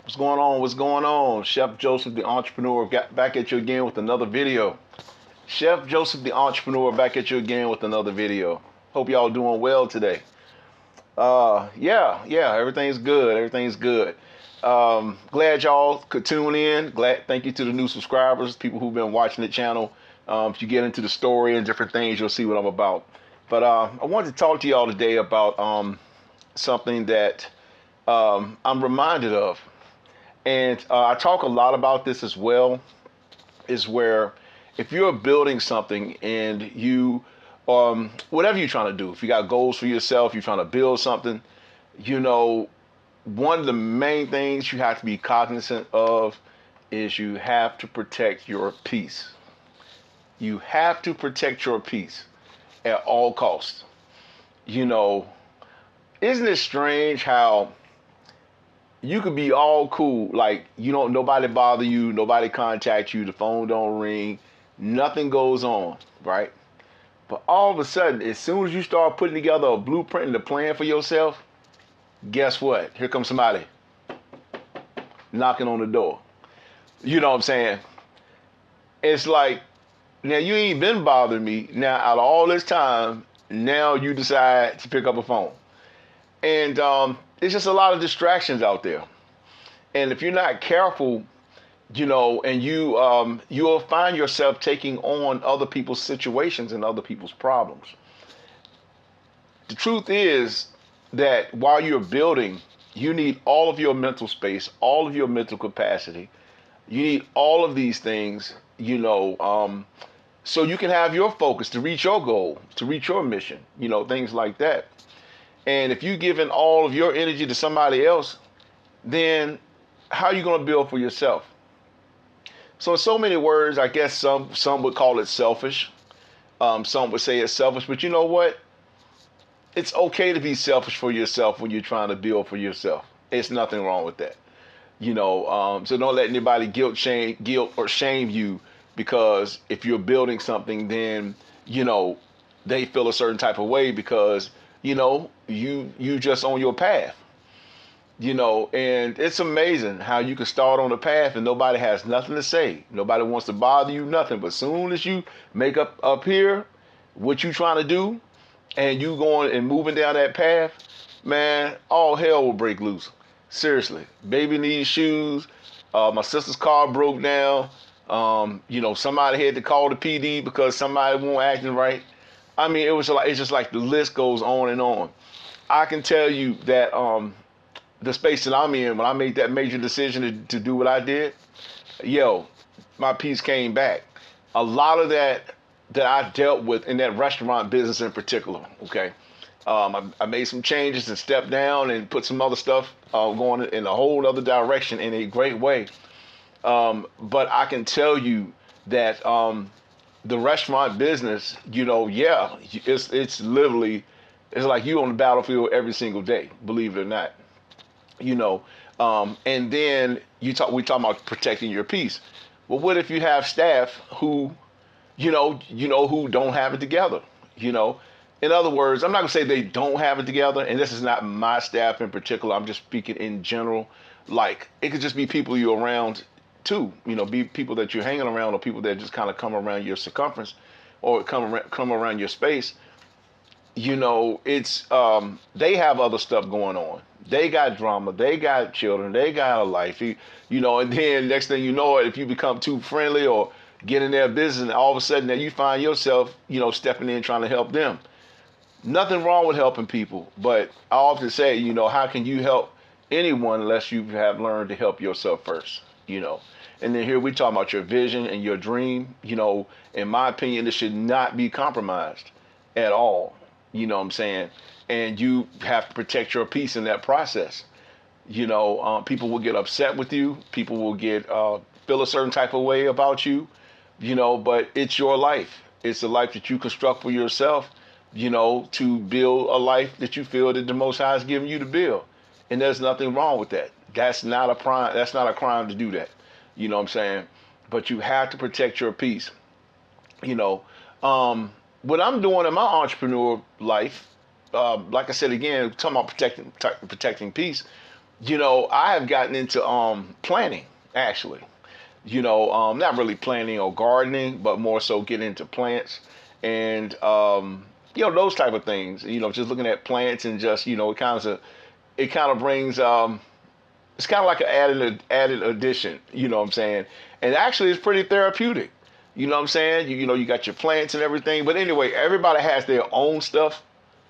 What's going on? What's going on? Chef Joseph, the entrepreneur, got back at you again with another video. Chef Joseph, the entrepreneur, back at you again with another video. Hope y'all doing well today. Yeah, everything's good. Everything's good. Glad y'all could tune in. Thank you to the new subscribers, people who've been watching the channel. If you get into the story and different things, you'll see what I'm about. But I wanted to talk to y'all today about something that I'm reminded of. And I talk a lot about this as well, is where if you're building something and whatever you're trying to do, if you got goals for yourself, you're trying to build something, you know, one of the main things you have to be cognizant of is you have to protect your peace. You have to protect your peace at all costs. You know, isn't it strange how you could be all cool, like nobody bother you, nobody contact you, the phone don't ring, nothing goes on, right? But all of a sudden, as soon as you start putting together a blueprint and a plan for yourself, guess what? Here comes somebody knocking on the door. You know what I'm saying? It's like, now you ain't been bothering me. Now out of all this time, now you decide to pick up a phone. And it's just a lot of distractions out there. And if you're not careful, and you'll find yourself taking on other people's situations and other people's problems. The truth is that while you're building, you need all of your mental space, all of your mental capacity. You need all of these things, so you can have your focus to reach your goal, to reach your mission, things like that. And if you're giving all of your energy to somebody else, then how are you going to build for yourself? So in so many words, I guess some would call it selfish. Some would say it's selfish, but you know what? It's okay to be selfish for yourself when you're trying to build for yourself. It's nothing wrong with that. So don't let anybody guilt or shame you, because if you're building something, then they feel a certain type of way because you just on your path. And it's amazing how you can start on a path and nobody has nothing to say. Nobody wants to bother you, nothing. But soon as you make up here what you trying to do and you going and moving down that path, man, all hell will break loose. Seriously. Baby needs shoes. My sister's car broke down. Somebody had to call the PD because somebody wasn't acting right. I mean, it's just like the list goes on and on. I can tell you that the space that I'm in, when I made that major decision to do what I did, my peace came back. A lot of that I dealt with in that restaurant business in particular, okay? I made some changes and stepped down and put some other stuff going in a whole other direction in a great way. But I can tell you that the restaurant business, it's literally, it's like you on the battlefield every single day, believe it or not. And then we talk about protecting your peace. Well, what if you have staff who, who don't have it together? In other words, I'm not gonna say they don't have it together, and this is not my staff in particular. I'm just speaking in general. Like, it could just be people you're around too. Be people that you're hanging around, or people that just kind of come around your circumference, or come around your space. It's they have other stuff going on. They got drama, they got children, they got a life, and then next thing you know, if you become too friendly or get in their business, and all of a sudden then you find yourself, stepping in trying to help them. Nothing wrong with helping people, but I often say, how can you help anyone unless you have learned to help yourself first, And then here we talk about your vision and your dream. In my opinion, this should not be compromised at all. You know what I'm saying? And you have to protect your peace in that process. People will get upset with you. People will feel a certain type of way about you, but it's your life. It's the life that you construct for yourself, to build a life that you feel that the Most High is giving you to build. And there's nothing wrong with that. That's not a crime. That's not a crime to do that. You know what I'm saying? But you have to protect your peace. What I'm doing in my entrepreneur life, like I said again, talking about protecting peace. I have gotten into planning actually. Not really planting or gardening, but more so getting into plants and those type of things. Just looking at plants and just it kind of brings it's kind of like an added addition. You know what I'm saying? And actually, it's pretty therapeutic. You know what I'm saying? You got your plants and everything. But anyway, everybody has their own stuff,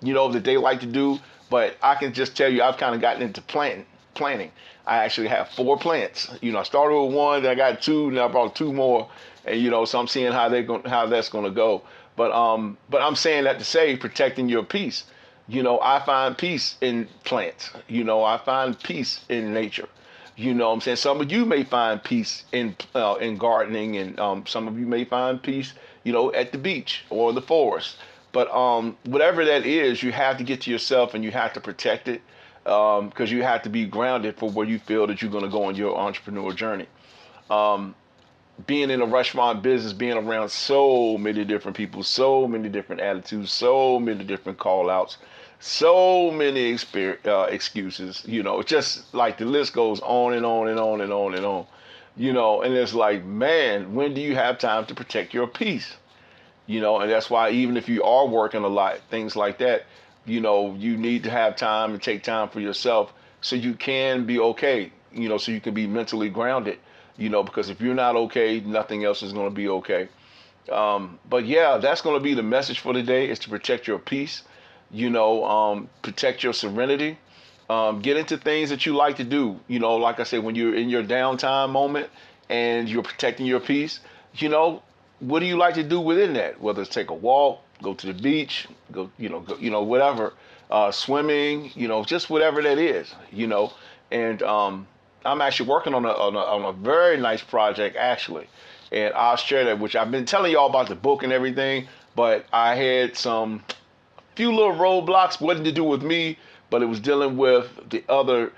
that they like to do. But I can just tell you, I've kind of gotten into planting. I actually have 4 plants. I started with one, then I got 2, then I brought 2 more, and so I'm seeing how that's gonna go. But I'm saying that to say protecting your peace. I find peace in plants. I find peace in nature. What I'm saying? Some of you may find peace in gardening, and some of you may find peace, at the beach or the forest. But whatever that is, you have to get to yourself and you have to protect it because you have to be grounded for where you feel that you're going to go on your entrepreneur journey. Being in a restaurant business, being around so many different people, so many different attitudes, so many different call outs, so many excuses, just like the list goes on and on and on and on and on, and it's like, man, when do you have time to protect your peace? And that's why even if you are working a lot, things like that, you need to have time and take time for yourself so you can be okay, so you can be mentally grounded, because if you're not okay, nothing else is going to be okay. But yeah, that's going to be the message for today is to protect your peace, protect your serenity, get into things that you like to do. Like I said, when you're in your downtime moment and you're protecting your peace, what do you like to do within that? Whether it's take a walk, go to the beach, whatever, swimming, just whatever that is, And I'm actually working on a very nice project actually, and I'll share that. Which I've been telling y'all about the book and everything, but I had some few little roadblocks. Wasn't to do with me, but it was dealing with the other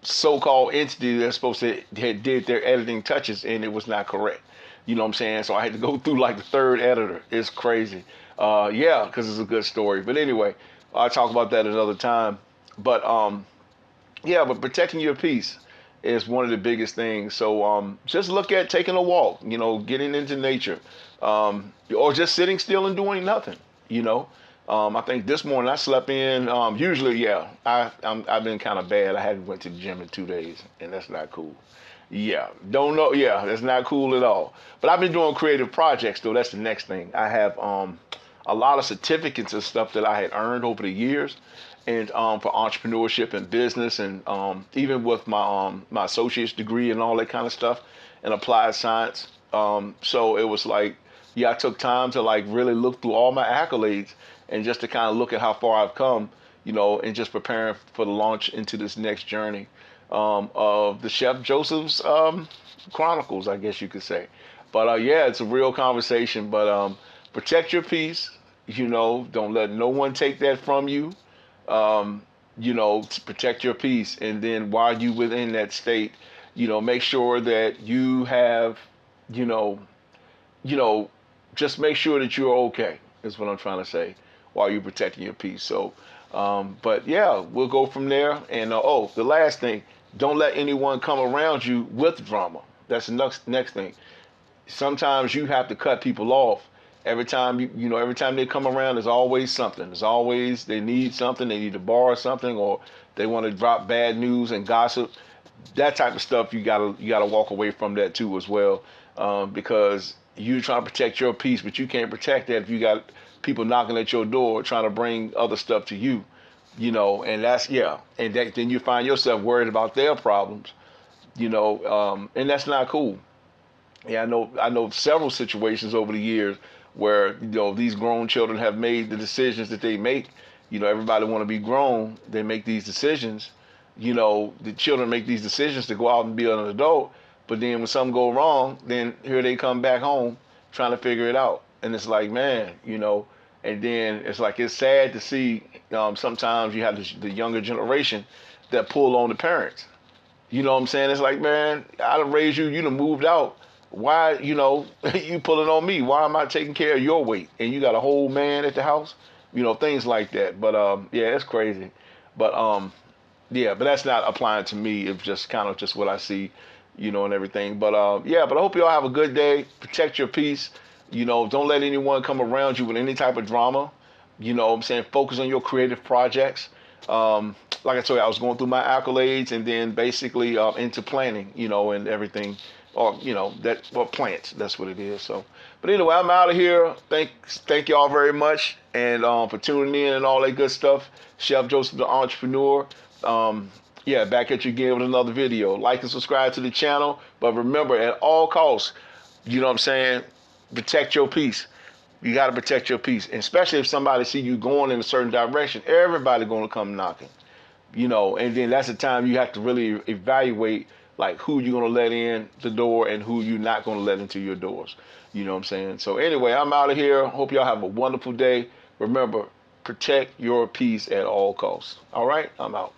so-called entity that's supposed to had did their editing touches, and it was not correct. You know what I'm saying? So I had to go through like the 3rd editor. It's crazy. Yeah, because it's a good story. But anyway, I'll talk about that another time. But yeah, but protecting your peace is one of the biggest things. So just look at taking a walk, getting into nature, or just sitting still and doing nothing, I think this morning I slept in. Usually, yeah, I've been kind of bad. I hadn't went to the gym in 2 days, and that's not cool. Yeah, don't know. Yeah, that's not cool at all. But I've been doing creative projects though. That's the next thing. I have a lot of certificates and stuff that I had earned over the years, and for entrepreneurship and business, and even with my associate's degree and all that kind of stuff, and applied science. So it was like, yeah, I took time to like really look through all my accolades and just to kind of look at how far I've come, and just preparing for the launch into this next journey of the Chef Joseph's Chronicles, I guess you could say. But yeah, it's a real conversation. But protect your peace. Don't let no one take that from you. To protect your peace, and then while you within that state, make sure that you have, you know, just make sure that you're okay. Is what I'm trying to say. While you're protecting your peace. So, but yeah, we'll go from there. And the last thing, don't let anyone come around you with drama. That's the next thing. Sometimes you have to cut people off. Every time every time they come around, there's always something. There's always they need something, they need to borrow something, or they want to drop bad news and gossip. That type of stuff you gotta walk away from that too as well, because you trying to protect your peace, but you can't protect that if you got people knocking at your door trying to bring other stuff to you, and that's and then you find yourself worried about their problems, and that's not cool. Yeah, I know several situations over the years where these grown children have made the decisions that they make. Everybody want to be grown. They make these decisions. The children make these decisions to go out and be an adult. But then when something go wrong, then here they come back home trying to figure it out. And it's like, man, and then it's like it's sad to see sometimes you have the younger generation that pull on the parents. You know what I'm saying? It's like, man, I done raised you. You done moved out. Why, you pulling on me? Why am I taking care of your weight? And you got a whole man at the house? Things like that. But yeah, it's crazy. But Yeah, but that's not applying to me. It's just kind of just what I see, and everything. But yeah, but I hope you all have a good day. Protect your peace. Don't let anyone come around you with any type of drama. What I'm saying, focus on your creative projects. Like I told you, I was going through my accolades and then basically into planning, and everything, or plants. That's what it is. So, but anyway, I'm out of here. Thank y'all very much, and for tuning in and all that good stuff. Chef Joseph, the entrepreneur. Yeah, back at you again with another video. Like and subscribe to the channel. But remember, at all costs, what I'm saying, protect your peace. You got to protect your peace, and especially if somebody see you going in a certain direction. Everybody going to come knocking, and then that's the time you have to really evaluate like who you're going to let in the door and who you're not going to let into your doors. You know what I'm saying? So anyway, I'm out of here. Hope y'all have a wonderful day. Remember, protect your peace at all costs. All right, I'm out.